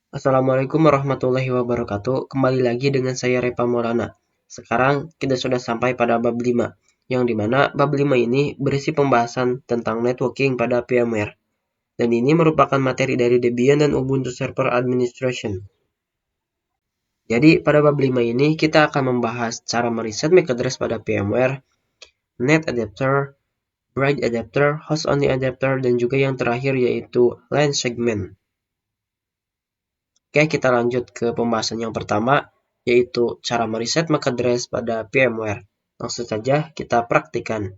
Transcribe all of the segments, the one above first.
Assalamualaikum warahmatullahi wabarakatuh. Kembali lagi dengan saya Repa Maulana. Sekarang kita sudah sampai pada bab 5, yang dimana bab 5 ini berisi pembahasan tentang networking pada VMware. Dan ini merupakan materi dari Debian dan Ubuntu Server Administration. Jadi pada bab 5 ini kita akan membahas cara mereset MAC address pada VMware, NAT adapter, bridge adapter, host only adapter, dan juga yang terakhir yaitu LAN segment. Oke, kita lanjut ke pembahasan yang pertama, yaitu cara mereset MAC address pada VMware. Langsung saja kita praktikan.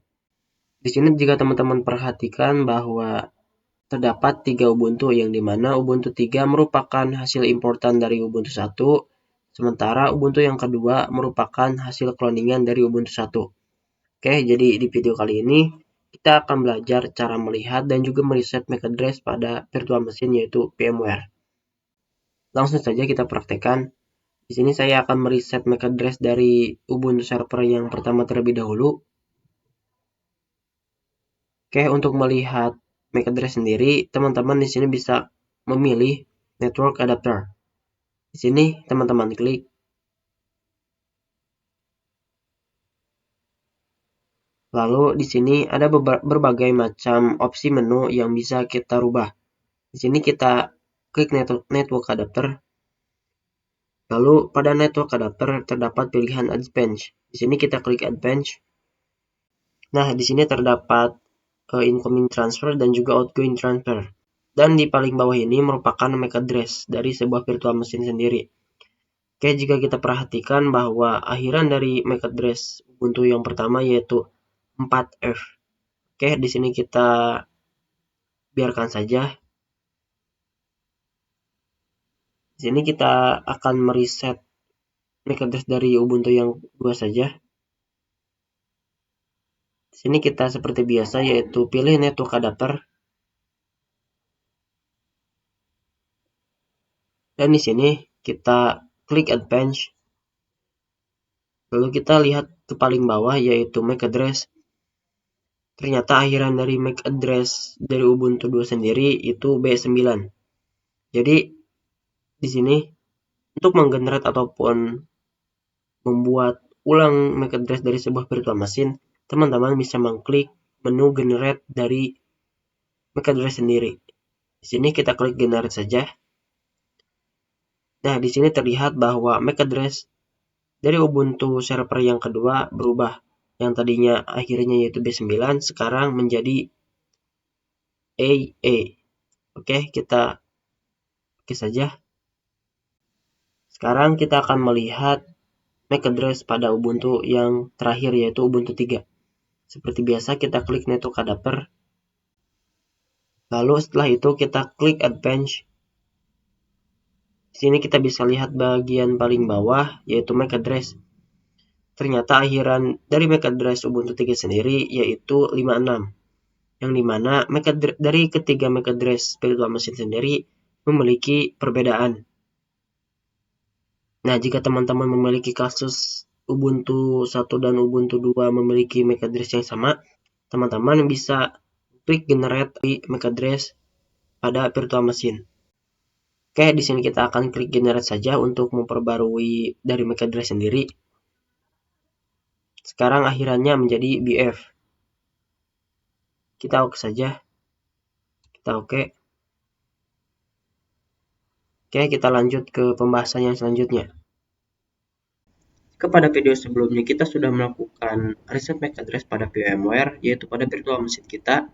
Di sini jika teman-teman perhatikan bahwa terdapat 3 Ubuntu, yang dimana Ubuntu 3 merupakan hasil importan dari Ubuntu 1, sementara Ubuntu yang kedua merupakan hasil cloningan dari Ubuntu 1. Oke, jadi di video kali ini kita akan belajar cara melihat dan juga mereset MAC address pada virtual machine yaitu VMware. Langsung saja kita praktekkan. Di sini saya akan mereset MAC address dari Ubuntu server yang pertama terlebih dahulu. Oke, untuk melihat MAC address sendiri, teman-teman di sini bisa memilih network adapter. Di sini teman-teman klik. Lalu di sini ada berbagai macam opsi menu yang bisa kita rubah. Di sini kita klik network adapter. Lalu pada network adapter terdapat pilihan advanced. Di sini kita klik advanced. Nah, di sini terdapat incoming transfer dan juga outgoing transfer. Dan di paling bawah ini merupakan MAC address dari sebuah virtual machine sendiri. Oke, jika kita perhatikan bahwa akhiran dari MAC address Ubuntu yang pertama yaitu 4F. Oke, di sini kita biarkan saja. Di sini kita akan mereset MAC address dari Ubuntu yang 2 saja. Di sini kita seperti biasa yaitu pilih network adapter. Dan di sini kita klik advanced. Lalu kita lihat ke paling bawah yaitu MAC address. Ternyata akhiran dari MAC address dari Ubuntu 2 sendiri itu B9. Jadi di sini untuk menggenerate ataupun membuat ulang MAC address dari sebuah virtual machine, teman-teman bisa mengklik menu generate dari MAC address sendiri. Di sini kita klik generate saja. Nah, di sini terlihat bahwa MAC address dari Ubuntu server yang kedua berubah. Yang tadinya akhirnya yaitu B9 sekarang menjadi AA. Oke, kita oke saja. Sekarang kita akan melihat MAC address pada Ubuntu yang terakhir yaitu Ubuntu 3. Seperti biasa kita klik network adapter. Lalu setelah itu kita klik advanced. Di sini kita bisa lihat bagian paling bawah yaitu MAC address. Ternyata akhiran dari MAC address Ubuntu 3 sendiri yaitu 56. Yang dimana dari ketiga MAC address virtual machine sendiri memiliki perbedaan. Nah, jika teman-teman memiliki kasus Ubuntu 1 dan Ubuntu 2 memiliki MAC address yang sama, teman-teman bisa klik generate MAC address pada virtual machine. Oke, di sini kita akan klik generate saja untuk memperbarui dari MAC address sendiri. Sekarang akhirannya menjadi BF. Kita oke saja. Kita oke. Oke, kita lanjut ke pembahasan yang selanjutnya. Kepada video sebelumnya kita sudah melakukan reset MAC address pada VMware, yaitu pada virtual machine kita.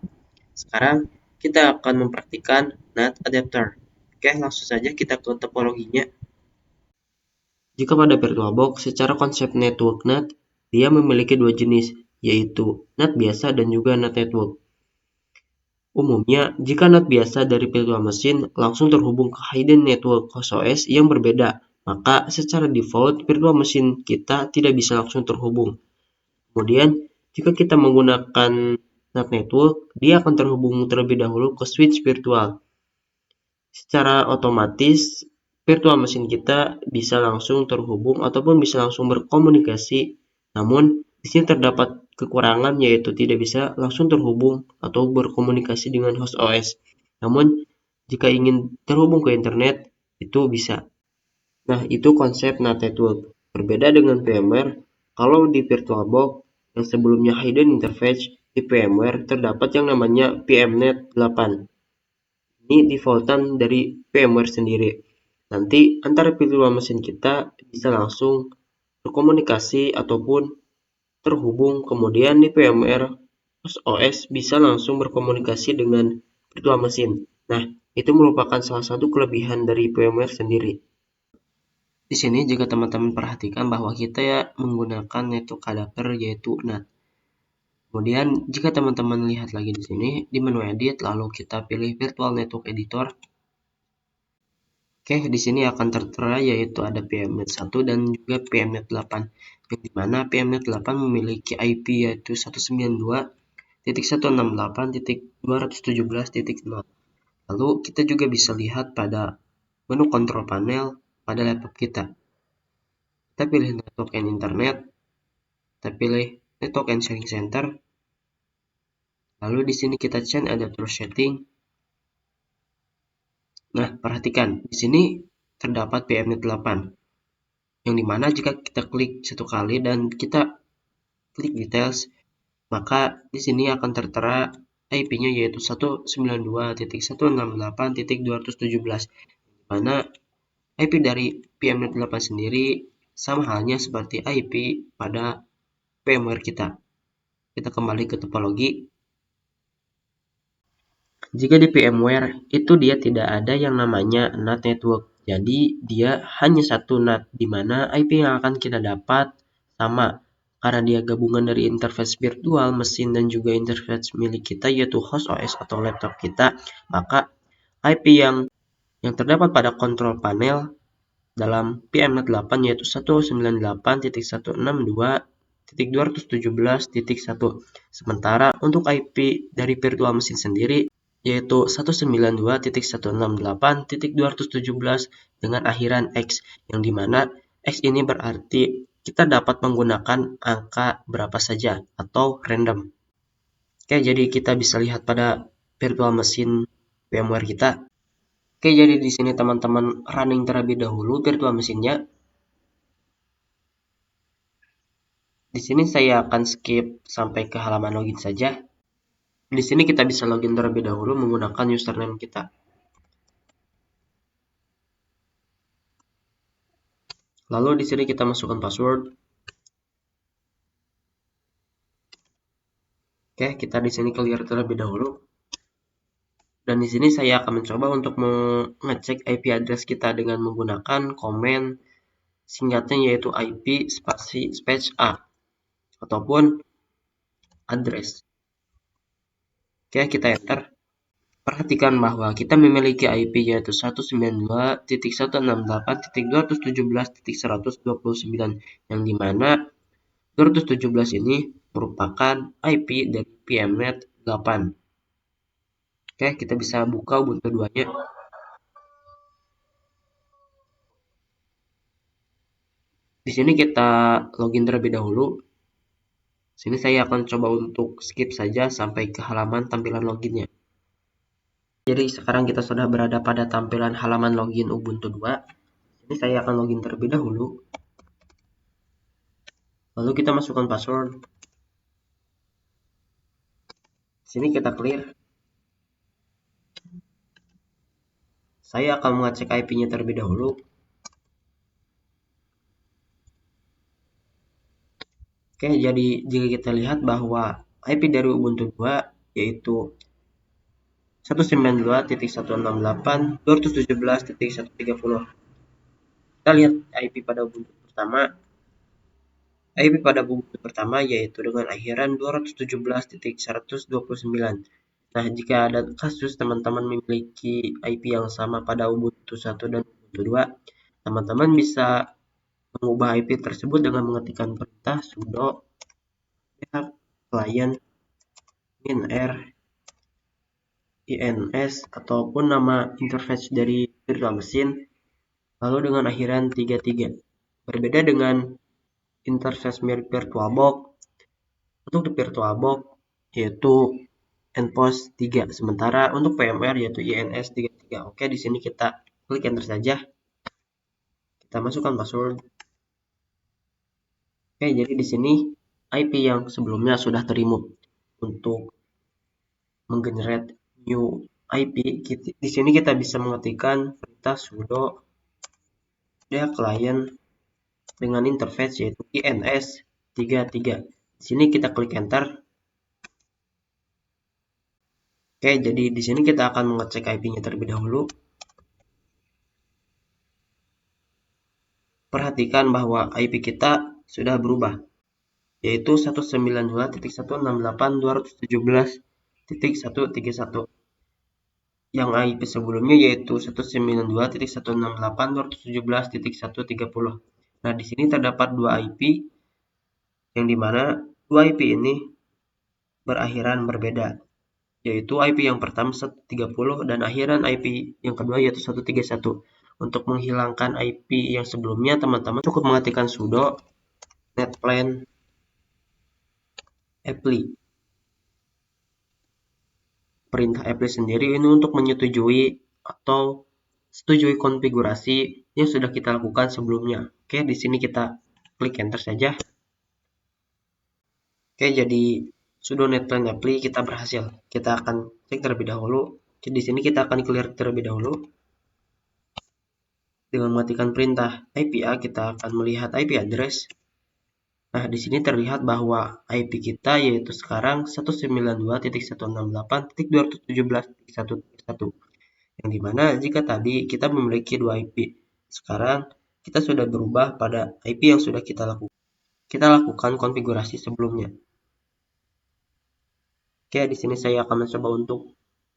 Sekarang kita akan mempraktikkan NAT adapter. Oke, langsung saja kita ke topologinya. Jika pada VirtualBox, secara konsep network NAT, dia memiliki dua jenis, yaitu NAT biasa dan juga NAT network. Umumnya, jika NAT biasa dari virtual machine langsung terhubung ke hidden network host OS yang berbeda, maka secara default virtual machine kita tidak bisa langsung terhubung. Kemudian, jika kita menggunakan NAT network, dia akan terhubung terlebih dahulu ke switch virtual. Secara otomatis, virtual machine kita bisa langsung terhubung ataupun bisa langsung berkomunikasi. Namun, di sini terdapat kekurangan yaitu tidak bisa langsung terhubung atau berkomunikasi dengan host OS. Namun, jika ingin terhubung ke internet, Itu bisa. Nah, itu konsep NAT network. Berbeda dengan VMware, kalau di VirtualBox yang sebelumnya hidden interface, di VMware terdapat yang namanya VMnet 8. Ini defaultan dari VMware sendiri. Nanti antara virtual mesin kita bisa langsung berkomunikasi ataupun terhubung, kemudian di VMware OS bisa langsung berkomunikasi dengan virtual mesin. Nah, itu merupakan salah satu kelebihan dari VMware sendiri. Di sini juga teman-teman perhatikan bahwa kita ya menggunakan network adapter yaitu NAT. Kemudian jika teman-teman lihat lagi di sini di menu edit lalu kita pilih virtual network editor. Oke, di sini akan tertera yaitu ada PMNet 1 dan juga PMNet 8. Yang dimana PMNet 8 memiliki IP yaitu 192.168.217.0. Lalu kita juga bisa lihat pada menu control panel pada laptop kita. Kita pilih network and internet, kita pilih network and sharing center. Lalu di sini kita change adapter setting. Nah, perhatikan di sini terdapat PMNet 8. Yang dimana jika kita klik satu kali dan kita klik details, maka di sini akan tertera IP-nya yaitu 192.168.217, mana IP dari PMNet 8 sendiri sama halnya seperti IP pada VMware kita. Kita kembali ke topologi. Jika di VMware itu dia tidak ada yang namanya NAT network. Jadi dia hanya satu NAT di mana IP yang akan kita dapat sama. Karena dia gabungan dari interface virtual mesin dan juga interface milik kita yaitu host OS atau laptop kita, maka IP yang terdapat pada control panel dalam PMNet 8 yaitu 198.162.217.1. Sementara untuk IP dari virtual mesin sendiri yaitu 192.168.217 dengan akhiran X, yang dimana X ini berarti kita dapat menggunakan angka berapa saja atau random. Oke, jadi kita bisa lihat pada virtual mesin VMware kita. Oke, jadi di sini teman-teman running terlebih dahulu virtual mesinnya. Di sini saya akan skip sampai ke halaman login saja. Di sini kita bisa login terlebih dahulu menggunakan username kita. Lalu di sini kita masukkan password. Oke, kita di sini clear terlebih dahulu. Dan di sini saya akan mencoba untuk mengecek IP address kita dengan menggunakan komen singkatnya yaitu IP spasi space A ataupun address. Oke, kita enter. Perhatikan bahwa kita memiliki IP yaitu 192.168.217.129 yang dimana 217 ini merupakan IP dari PMNet 8. Oke, kita bisa buka Ubuntu 2-nya. Di sini kita login terlebih dahulu. Sini saya akan coba untuk skip saja sampai ke halaman tampilan loginnya. Jadi sekarang kita sudah berada pada tampilan halaman login Ubuntu 2. Ini saya akan login terlebih dahulu. Lalu kita masukkan password. Sini kita clear. Saya akan mengecek IP-nya terlebih dahulu. Oke, jadi jika kita lihat bahwa IP dari Ubuntu 2 yaitu 192.168.217.130. Kita lihat IP pada Ubuntu pertama. IP pada Ubuntu pertama yaitu dengan akhiran 217.129. Nah, jika ada kasus teman-teman memiliki IP yang sama pada Ubuntu 1 dan Ubuntu 2, teman-teman bisa mengubah IP tersebut dengan mengetikkan perintah sudo client -r ins ataupun nama interface dari virtual mesin lalu dengan akhiran 33. Berbeda dengan interface mirip VirtualBox, untuk di VirtualBox yaitu endpost 3, sementara untuk VMware yaitu INS 33. Oke, di sini kita klik enter saja. Kita masukkan password. Oke, jadi di sini IP yang sebelumnya sudah terremove. Untuk menggenerate new IP, di sini kita bisa mengetikkan perintah sudo dia client dengan interface yaitu ins33. Di sini kita klik enter. Oke, jadi di sini kita akan mengecek IP-nya terlebih dahulu. Perhatikan bahwa IP kita sudah berubah, yaitu 192.168.217.131. Yang IP sebelumnya yaitu 192.168.217.130. Nah, di sini terdapat dua IP, yang dimana dua IP ini berakhiran berbeda, yaitu IP yang pertama 130 dan akhiran IP yang kedua yaitu 131. Untuk menghilangkan IP yang sebelumnya, teman-teman cukup mengetikkan sudo netplan apply. Perintah apply sendiri ini untuk menyetujui atau setujui konfigurasi yang sudah kita lakukan sebelumnya. Oke, di sini kita klik enter saja. Oke, jadi sudo netplan apply kita berhasil. Kita akan cek terlebih dahulu. Di sini kita akan clear terlebih dahulu. Dengan mematikan perintah IPA, kita akan melihat IP address. Nah, di sini terlihat bahwa IP kita yaitu sekarang 192.168.217.131. Yang dimana jika tadi kita memiliki dua IP, sekarang kita sudah berubah pada IP yang sudah kita lakukan. Kita lakukan konfigurasi sebelumnya. Oke, di sini saya akan mencoba untuk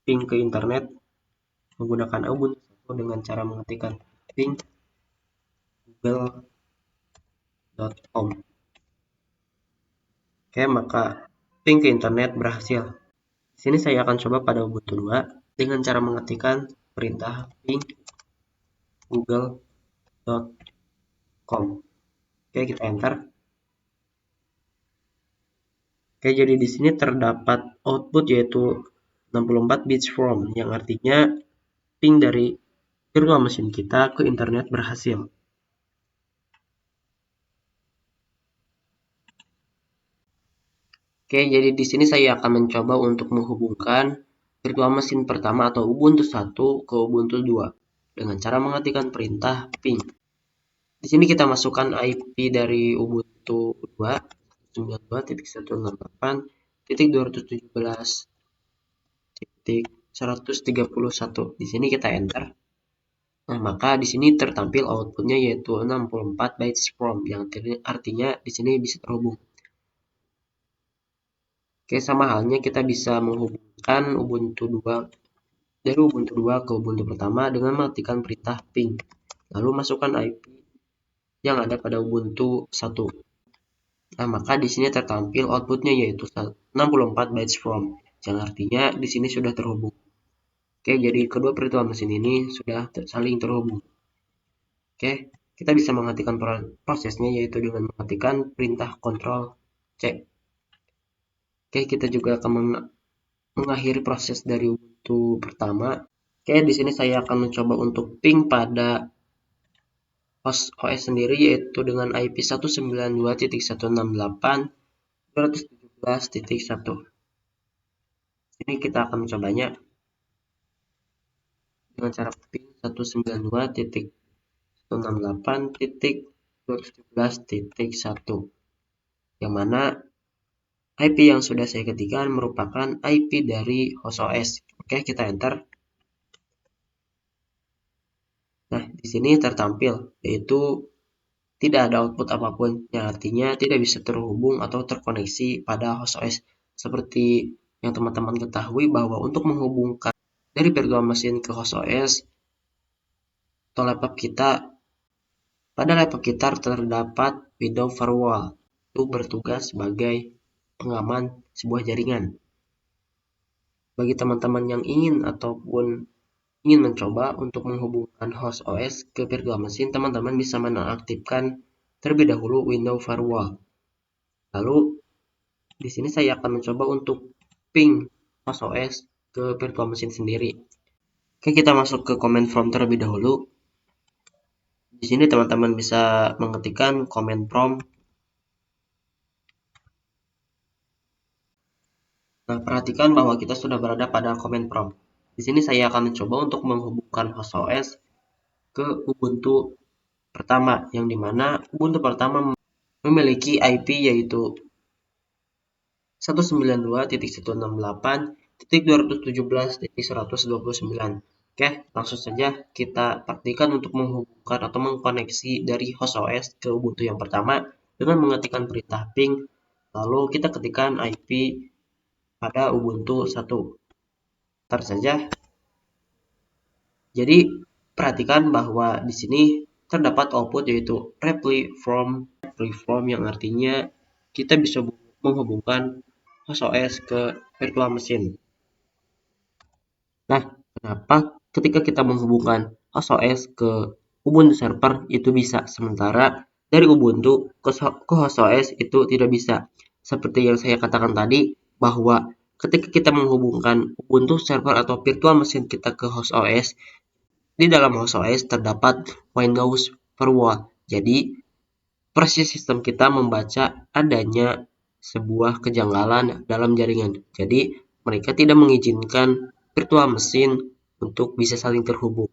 ping ke internet menggunakan Ubuntu dengan cara mengetikkan ping google.com. Oke, maka ping ke internet berhasil. Di sini saya akan coba pada Ubuntu 2 dengan cara mengetikkan perintah ping google.com. Oke, kita enter. Oke, jadi di sini terdapat output yaitu 64 bits from, yang artinya ping dari virtual machine kita ke internet berhasil. Oke, jadi di sini saya akan mencoba untuk menghubungkan virtual machine pertama atau Ubuntu 1 ke Ubuntu 2 dengan cara mengetikkan perintah ping. Di sini kita masukkan IP dari Ubuntu 2 92.168.217.131. Di sini kita enter. Nah, maka di sini tertampil outputnya yaitu 64 bytes from, yang artinya di sini bisa terhubung. Oke, sama halnya kita bisa menghubungkan Ubuntu 2 dari Ubuntu 2 ke Ubuntu pertama dengan mengetikkan perintah ping, lalu masukkan IP yang ada pada Ubuntu 1. Nah, maka di sini tertampil outputnya yaitu 64 bytes from, yang artinya di sini sudah terhubung. Oke, jadi kedua virtual mesin ini sudah saling terhubung. Oke, kita bisa menghentikan prosesnya yaitu dengan mengetikkan perintah Ctrl C. Oke, kita juga akan mengakhiri proses dari Ubuntu pertama. Oke, di sini saya akan mencoba untuk ping pada host OS sendiri yaitu dengan IP 192.168.217.1. Ini kita akan mencobanya dengan cara ping 192.168.217.1, yang mana IP yang sudah saya ketikkan merupakan IP dari host OS. Oke, kita enter. Nah, di sini tertampil yaitu tidak ada output apapun, yang artinya tidak bisa terhubung atau terkoneksi pada host OS. Seperti yang teman-teman ketahui bahwa untuk menghubungkan dari virtual machine ke host OS atau laptop kita, pada laptop kita terdapat Windows Firewall, itu bertugas sebagai pengaman sebuah jaringan. Bagi teman-teman yang ingin ataupun ingin mencoba untuk menghubungkan host OS ke virtual machine, teman-teman bisa menonaktifkan terlebih dahulu Windows Firewall. Lalu di sini saya akan mencoba untuk ping host OS ke virtual machine sendiri. Oke, kita masuk ke command prompt terlebih dahulu. Di sini teman-teman bisa mengetikkan command prompt. Nah, perhatikan bahwa kita sudah berada pada command prompt. Di sini saya akan mencoba untuk menghubungkan host OS ke Ubuntu pertama, yang dimana Ubuntu pertama memiliki IP yaitu 192.168.217.129. Oke, langsung saja kita praktikan untuk menghubungkan atau mengkoneksi dari host OS ke Ubuntu yang pertama dengan mengetikkan perintah ping, lalu kita ketikkan IP pada Ubuntu 1. Ntar saja. Jadi, perhatikan bahwa di sini terdapat output yaitu reply from yang artinya kita bisa menghubungkan host OS ke virtual machine. Nah, kenapa ketika kita menghubungkan host OS ke Ubuntu server itu bisa, sementara dari Ubuntu ke host OS itu tidak bisa. Seperti yang saya katakan tadi, bahwa ketika kita menghubungkan Ubuntu server atau virtual machine kita ke host OS, di dalam host OS terdapat Windows Firewall. Jadi, proses sistem kita membaca adanya sebuah kejanggalan dalam jaringan. Jadi, mereka tidak mengizinkan virtual machine untuk bisa saling terhubung.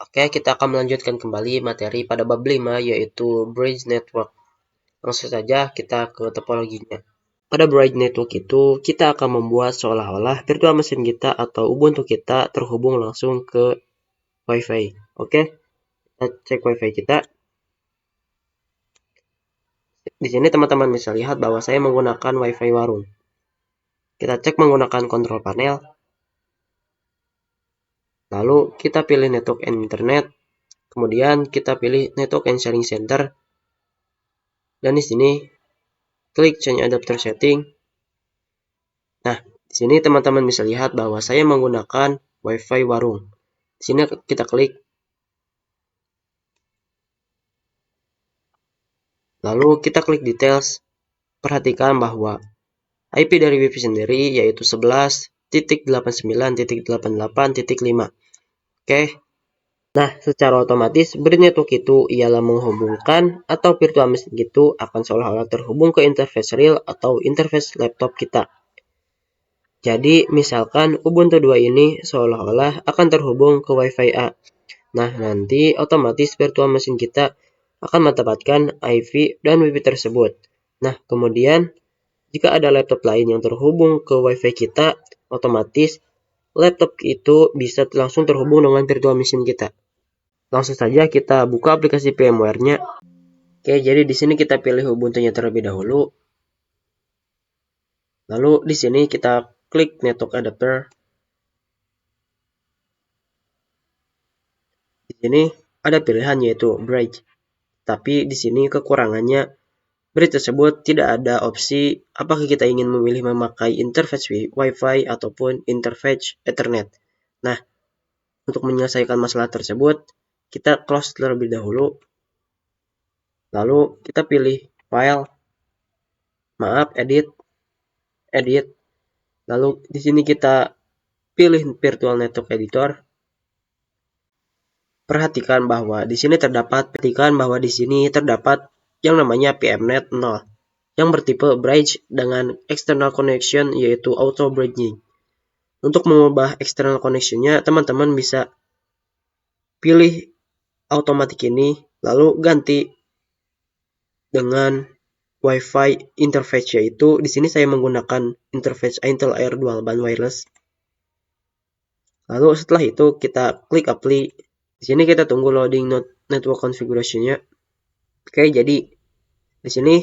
Oke, kita akan melanjutkan kembali materi pada bab 5 yaitu Bridge Network. Langsung saja kita ke topologinya. Pada Bridge Network itu, kita akan membuat seolah-olah virtual machine kita atau Ubuntu kita terhubung langsung ke WiFi. Oke, kita cek WiFi kita. Di sini teman-teman bisa lihat bahwa saya menggunakan WiFi warung. Kita cek menggunakan kontrol panel. Lalu kita pilih Network and Internet. Kemudian kita pilih Network and Sharing Center. Dan di sini klik Change Adapter Setting. Nah, di sini teman-teman bisa lihat bahwa saya menggunakan WiFi warung. Di sini kita klik. Lalu kita klik Details. Perhatikan bahwa IP dari WiFi sendiri yaitu 11.89.88.5. Oke. Nah, secara otomatis bridge network itu ialah menghubungkan atau virtual machine itu akan seolah-olah terhubung ke interface real atau interface laptop kita. Jadi, misalkan Ubuntu 2 ini seolah-olah akan terhubung ke WiFi A. Nah, nanti otomatis virtual machine kita akan mendapatkan IP dan WiFi tersebut. Nah, kemudian jika ada laptop lain yang terhubung ke WiFi kita, otomatis laptop itu bisa langsung terhubung dengan virtual machine kita. Langsung saja kita buka aplikasi VMware-nya. Oke, jadi di sini kita pilih Ubuntu-nya terlebih dahulu. Lalu di sini kita klik Network Adapter. Di sini ada pilihan yaitu Bridge. Tapi di sini kekurangannya bridge tersebut tidak ada opsi apakah kita ingin memilih memakai interface Wi-Fi ataupun interface Ethernet. Nah, untuk menyelesaikan masalah tersebut, kita close terlebih dahulu. Lalu kita pilih File, Edit. Lalu di sini kita pilih Virtual Network Editor. Perhatikan bahwa di sini terdapat yang namanya PMNet 0 yang bertipe bridge dengan external connection yaitu auto bridging. Untuk mengubah external connection-nya, teman-teman bisa pilih automatic ini lalu ganti dengan Wi-Fi interface, yaitu di sini saya menggunakan interface Intel Air Dual Band Wireless. Lalu setelah itu kita klik Apply. Di sini kita tunggu loading network configuration-nya. Oke, jadi di sini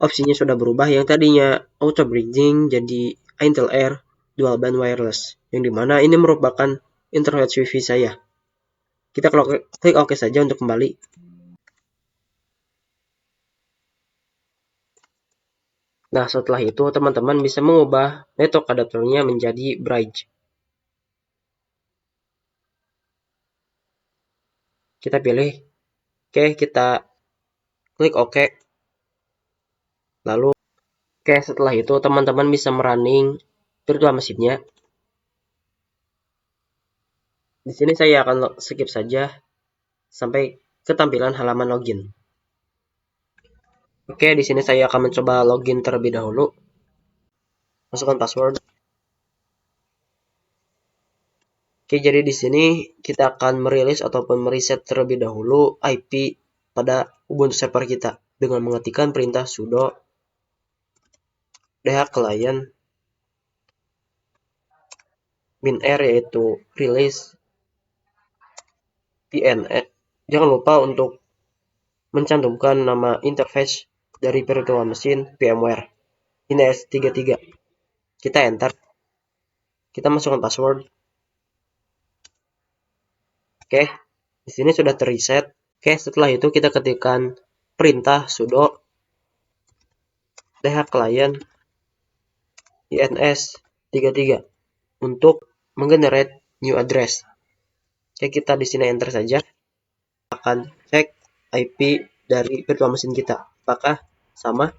opsinya sudah berubah, yang tadinya auto bridging jadi Intel Air Dual Band Wireless, yang dimana ini merupakan interface Wi-Fi saya. Kita klik OK saja untuk kembali. Nah, setelah itu teman-teman bisa mengubah network adapternya menjadi bridge. Kita pilih, oke, kita klik OK. Lalu, oke, setelah itu teman-teman bisa merunning virtual machine-nya. Di sini saya akan skip saja sampai ke tampilan halaman login. Oke, di sini saya akan mencoba login terlebih dahulu. Masukkan password. Oke, jadi di sini kita akan merilis ataupun mereset terlebih dahulu IP pada Ubuntu server kita dengan mengetikkan perintah sudo dhclient -r, yaitu release pns. Jangan lupa untuk mencantumkan nama interface dari virtual machine VMware INS33. Kita enter. Kita masukkan password. Oke, di sini sudah terreset. Oke, setelah itu kita ketikkan perintah sudo dhclient INS33 untuk menggenerate new address. Oke, kita di sini enter saja. Akan cek IP dari virtual machine kita. Apakah sama?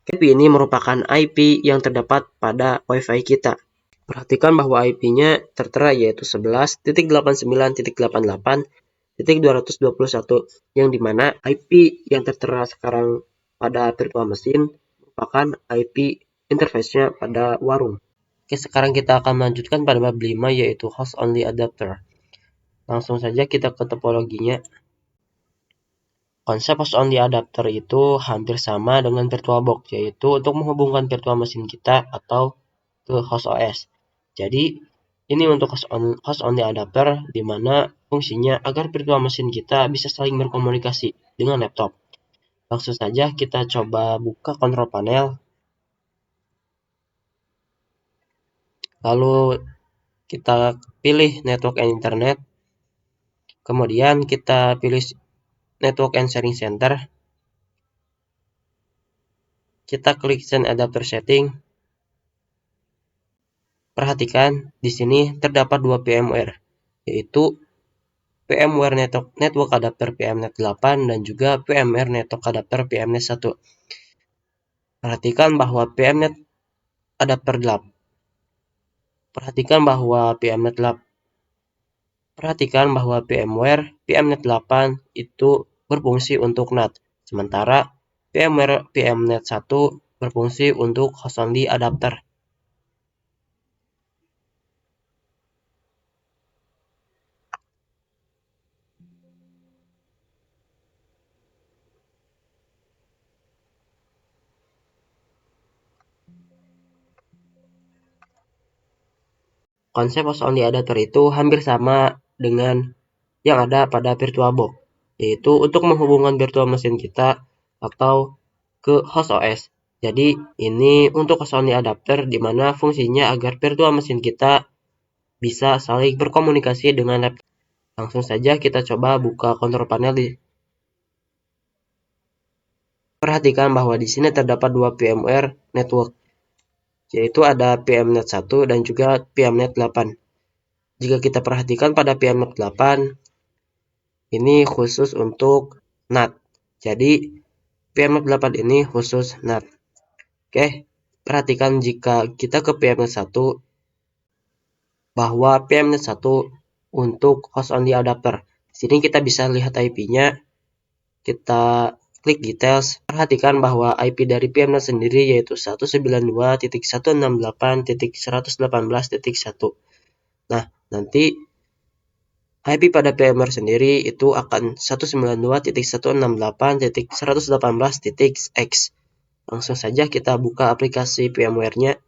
IP ini merupakan IP yang terdapat pada WiFi kita. Perhatikan bahwa IP-nya tertera yaitu 11.89.88.221, yang dimana IP yang tertera sekarang pada virtual machine merupakan IP interface-nya pada warung. Oke, sekarang kita akan melanjutkan pada bab 5, yaitu host only adapter. Langsung saja kita ke topologinya. Konsep host only adapter itu hampir sama dengan VirtualBox, yaitu untuk menghubungkan virtual machine kita atau ke host OS. Jadi, ini untuk host only adapter, di mana fungsinya agar virtual machine kita bisa saling berkomunikasi dengan laptop. Langsung saja kita coba buka control panel. Lalu kita pilih network and internet. Kemudian kita pilih network and sharing center. Kita klik send adapter setting. Perhatikan di sini terdapat dua VMware, yaitu VMware Network Adapter PMNet 8 dan juga VMware Network Adapter PMNet 1. Perhatikan bahwa PMNet Adapter 8. Perhatikan bahwa VMware PMNet 8 itu berfungsi untuk NAT, sementara VMware PMNet 1 berfungsi untuk host only adapter. Konsep host only adapter itu hampir sama dengan yang ada pada VirtualBox, yaitu untuk menghubungkan virtual machine kita atau ke host OS. Jadi ini untuk host only adapter, di mana fungsinya agar virtual machine kita bisa saling berkomunikasi dengan laptop. Langsung saja kita coba buka control panel. Perhatikan bahwa di sini terdapat dua VMware network, yaitu ada PMNet 1 dan juga PMNet 8. Jika kita perhatikan pada PMNet 8, ini khusus untuk NAT. Jadi PMNet 8 ini khusus NAT. Oke, perhatikan jika kita ke PMNet 1, bahwa PMNet 1 untuk host only adapter. Di sini kita bisa lihat IP-nya. Kita klik details. Perhatikan bahwa IP dari PMNet sendiri yaitu 192.168.118.1. Nah, nanti IP pada VMware sendiri itu akan 192.168.118.x. Langsung saja kita buka aplikasi VMware-nya.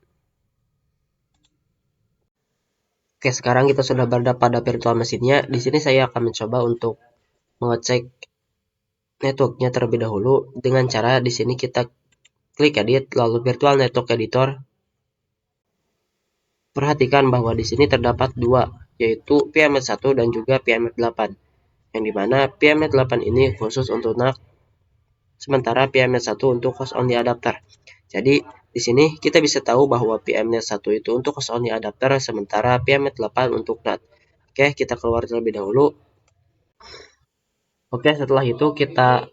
Oke, sekarang kita sudah berada pada virtual machine-nya. Di sini saya akan mencoba untuk mengecek network-nya terlebih dahulu dengan cara di sini kita klik edit lalu virtual network editor. Perhatikan bahwa di sini terdapat dua, yaitu PMNet 1 dan juga PMNet 8. Yang dimana PMNet 8 ini khusus untuk NAC, sementara PMNet 1 untuk host only adapter. Jadi di sini kita bisa tahu bahwa PMNet 1 itu untuk host only adapter, sementara PMNet 8 untuk NAT. Oke, kita keluar terlebih dahulu. Oke, setelah itu kita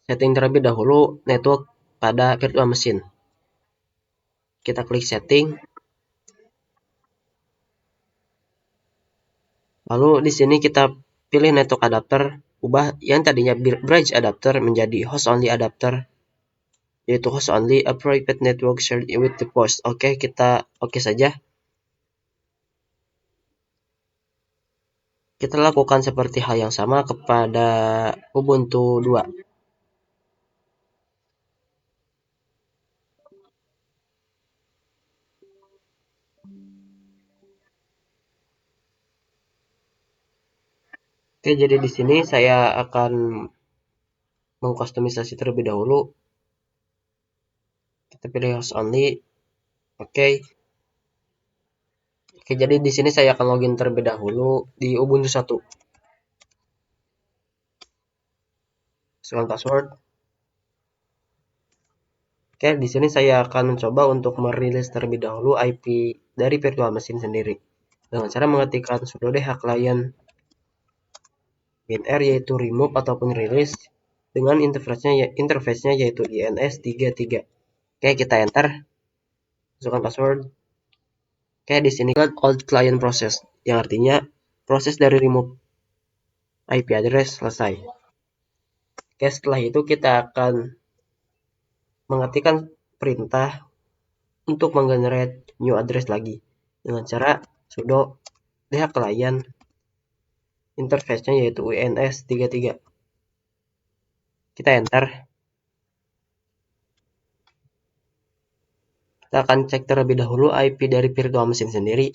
setting terlebih dahulu network pada virtual machine. Kita klik setting. Lalu di sini kita pilih network adapter, ubah yang tadinya bridge adapter menjadi host only adapter, yaitu host only a private network shared with the host. Oke, kita oke saja. Kita lakukan seperti hal yang sama kepada Ubuntu 2. Oke, jadi di sini saya akan mengkustomisasi terlebih dahulu. Kita pilih host only. Oke. Oke, jadi di sini saya akan login terlebih dahulu di Ubuntu 1. Masukkan password. Oke, di sini saya akan mencoba untuk merilis terlebih dahulu IP dari virtual machine sendiri dengan cara mengetikkan sudo dh client -r, yaitu remove ataupun release dengan interface-nya yaitu ins33. Oke, kita enter. Masukkan password. Oke, di sini kan old client process, yang artinya proses dari remove IP address selesai. Oke, setelah itu kita akan mengetikkan perintah untuk menggenerate new address lagi dengan cara sudo dh client interface-nya yaitu ins33. Kita enter. Kita akan cek terlebih dahulu IP dari virtual machine sendiri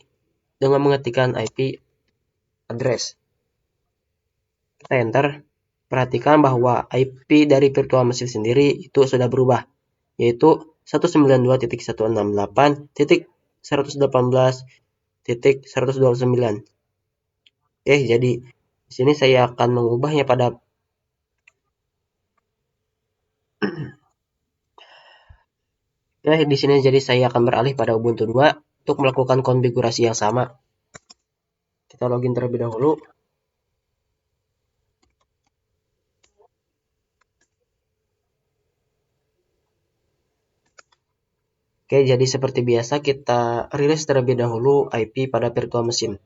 dengan mengetikkan IP address. Kita enter. Perhatikan bahwa IP dari virtual machine sendiri itu sudah berubah, yaitu 192.168.118.129. Oke, jadi di sini saya akan mengubahnya pada di sini jadi saya akan beralih pada Ubuntu 2 untuk melakukan konfigurasi yang sama. Kita login terlebih dahulu. Oke, jadi seperti biasa kita rilis terlebih dahulu IP pada virtual machine.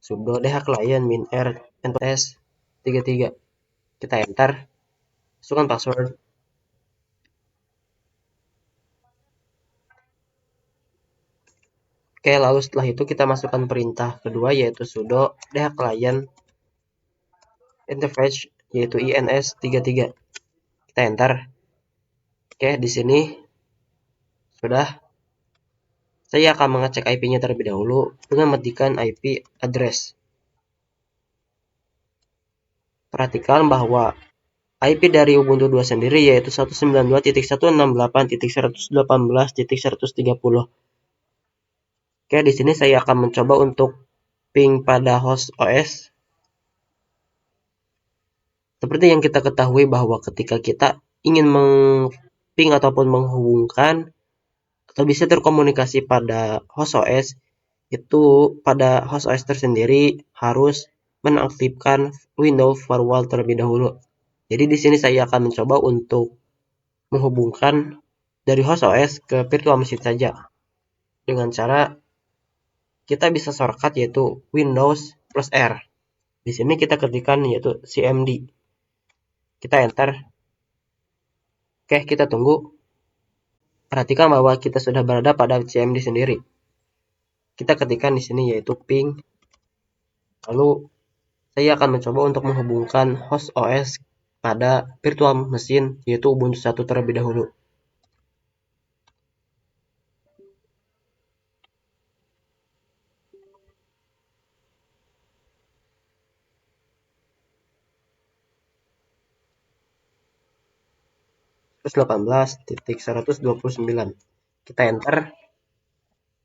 Sudo dh client -r ns 33. Kita enter. Masukkan password. Oke, lalu setelah itu kita masukkan perintah kedua yaitu sudo dh client interface yaitu ins33. Kita enter. Oke, di sini sudah. Saya akan mengecek IP-nya terlebih dahulu dengan mengetikkan IP address. Perhatikan bahwa IP dari Ubuntu 2 sendiri yaitu 192.168.118.130. Oke, di sini saya akan mencoba untuk ping pada host OS. Seperti yang kita ketahui bahwa ketika kita ingin meng-ping ataupun menghubungkan atau bisa terkomunikasi pada host OS, itu pada host OS tersendiri harus menaktifkan Windows Firewall terlebih dahulu. Jadi di sini saya akan mencoba untuk menghubungkan dari host OS ke virtual machine saja dengan cara kita bisa shortcut yaitu Windows plus R. Di sini kita ketikkan yaitu cmd. Kita enter. Oke, kita tunggu. Perhatikan bahwa kita sudah berada pada cmd sendiri. Kita ketikkan di sini yaitu ping. Lalu saya akan mencoba untuk menghubungkan host OS pada virtual machine yaitu Ubuntu 1 terlebih dahulu. .168.129. Kita enter.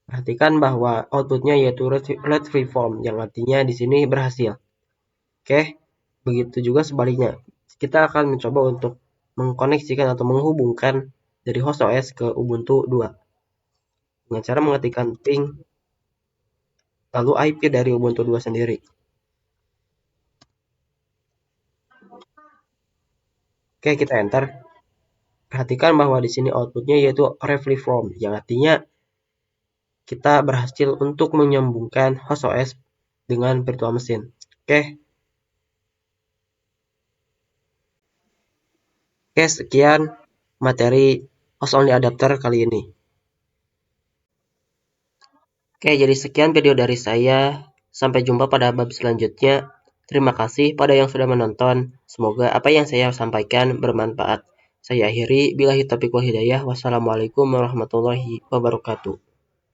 Perhatikan bahwa outputnya yaitu read freeform, yang artinya di sini berhasil. Oke, begitu juga sebaliknya. Kita akan mencoba untuk mengkoneksikan atau menghubungkan dari host OS ke Ubuntu 2 dengan cara mengetikkan ping lalu IP dari Ubuntu 2 sendiri. Oke, kita enter. Perhatikan bahwa di sini outputnya yaitu read freeform, yang artinya kita berhasil untuk menyambungkan host OS dengan virtual machine. Oke, sekian materi host only adapter kali ini. Oke, jadi sekian video dari saya. Sampai jumpa pada bab selanjutnya. Terima kasih pada yang sudah menonton. Semoga apa yang saya sampaikan bermanfaat. Saya akhiri, billahi taufiq wal hidayah. Wassalamualaikum warahmatullahi wabarakatuh.